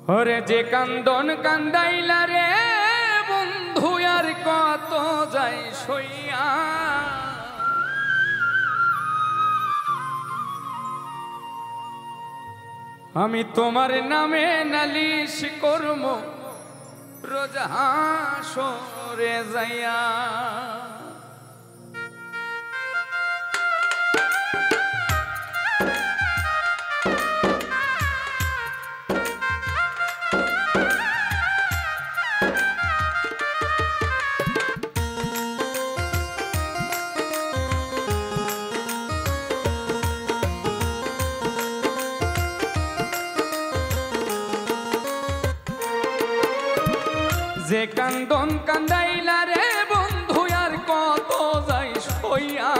ওরে যে কান্দন কান্দাইলা রে বন্ধু আর কত যাই সইয়া আমি তোমার নামে নালিশ করব রোজ হাসরে যাইয়া যে কান্দন কান্দাইলা রে বন্ধু আর কত যাই সইয়া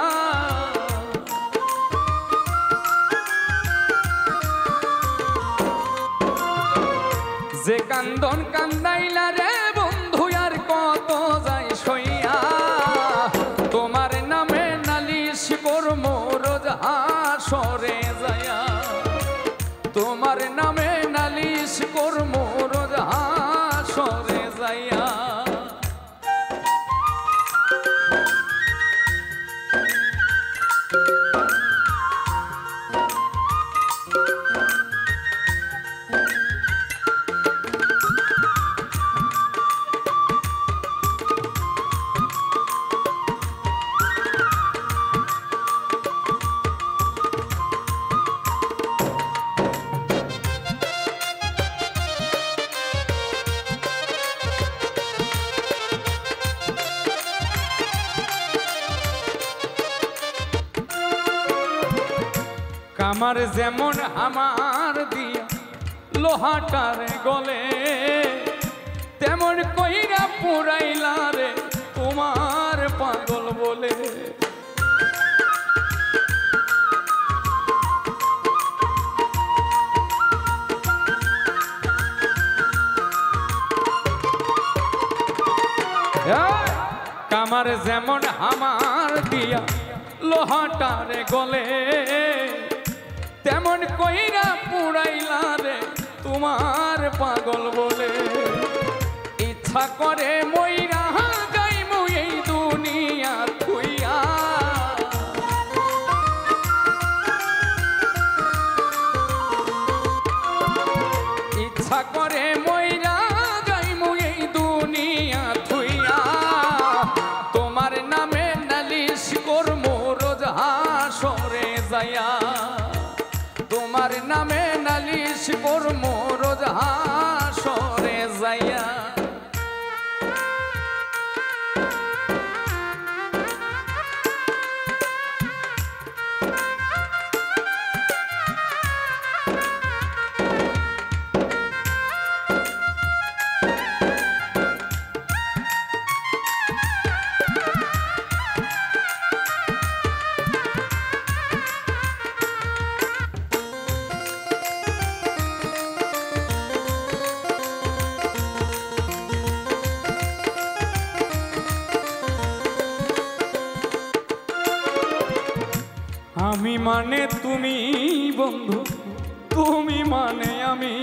যে কান্দন কান্দাইলা রে বন্ধু আর কত যাই সইয়া তোমার নামে নালিশ করব রোজ হাসরে যাইয়া তোমার নামে নালিশ করব রোজ হাসরে যাইয়া আমার যেমন আমার দিয়া লোহাটার গলে তেমন কইরা পুরাইলা রে তোমার পাগল বলে কামার যেমন আমার দিয়া লোহাটার গলে তেমন কইরা পুরাইলা রে তোমার পাগল বলে ইচ্ছা করে মইরা যাইমু এই দুনিয়া থুইয়া ইচ্ছা করে মইরা যাইমু এই দুনিয়া থুইয়া তোমার নামে নালিশ করমু রোজ হাসরে যাইয়া তোমার নামে নালিশ করব রোজ হাসরে যাইয়া আমি মানে তুমি বন্ধু তুমি মানে আমি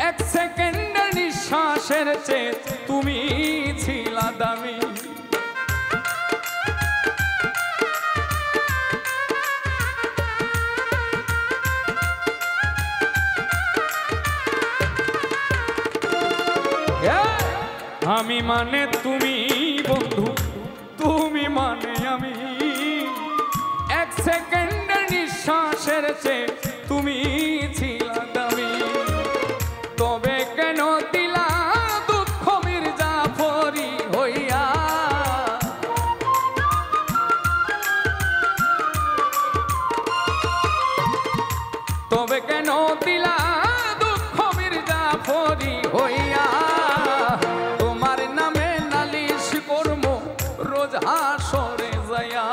এক সেকেন্ডের নিঃশ্বাসের চেয়ে তুমি ছিলা দামি আমি মানে তুমি বন্ধু তুমি মানে আমি এক সেকেন্ডের নিঃশ্বাসের চেয়ে তুমি ছিলা দামি তবে কেন দিলা দুঃখ মির্জাফরি হইয়া তবে কেন দিলা দুঃখ মির্জাফরি হইয়া তোমার নামে নালিশ করব রোজ হাসরে যাইয়া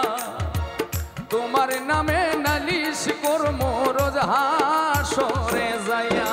তোমার নামে নালিশ করব রোজ হাসরে যাইয়া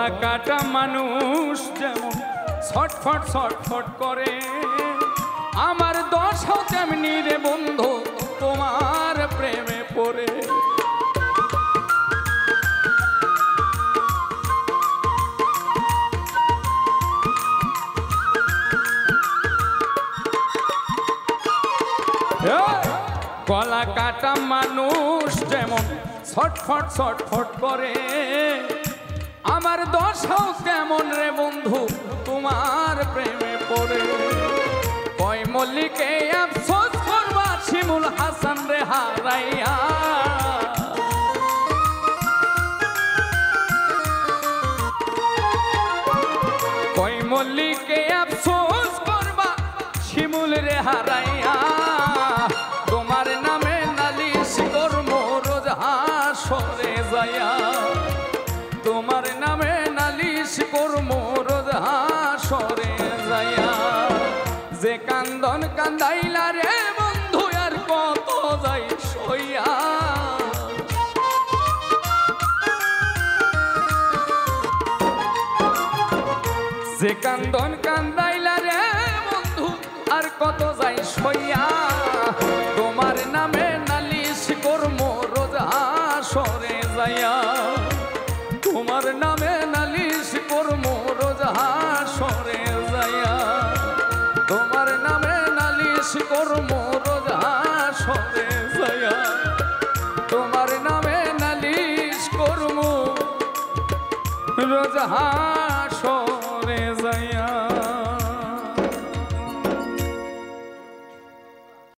গলা কাটা মানুষ যেমন ছটফট ছটফট করে, আমার দশাও তেমনি রে বন্ধু তোমার প্রেমে পড়ে। গলা কাটা মানুষ যেমন ছটফট ছটফট করে, আমার দশাও কেমন রে বন্ধু তোমার প্রেমে পড়ে। কয় মল্লিকে আফসোস করবা শিমুল হাসান রে হারাইয়া, কয় মল্লিকে আফসোস করবা শিমুল রে হারাইয়া, তোমার নামে নালিশ করবো রোজ হাসরে যাইয়া, তোমার নামে নালিশ করবো রোজ হাসরে যাইয়া। যে কান্দন কান্দাইলা রে বন্ধু আর কত যাই সইয়া, যে কান্দন কান্দাইলা রে বন্ধু আর কত যাই সইয়া, তোমার নামে নালিশ করবো রোজ হাসরে যাইয়া, তোমার নামে নালিশ করবো রোজ হাসরে যাইয়া, তোমার নামে নালিশ করবো রোজ হাসরে যাইয়া, তোমার নামে নালিশ করবো রোজ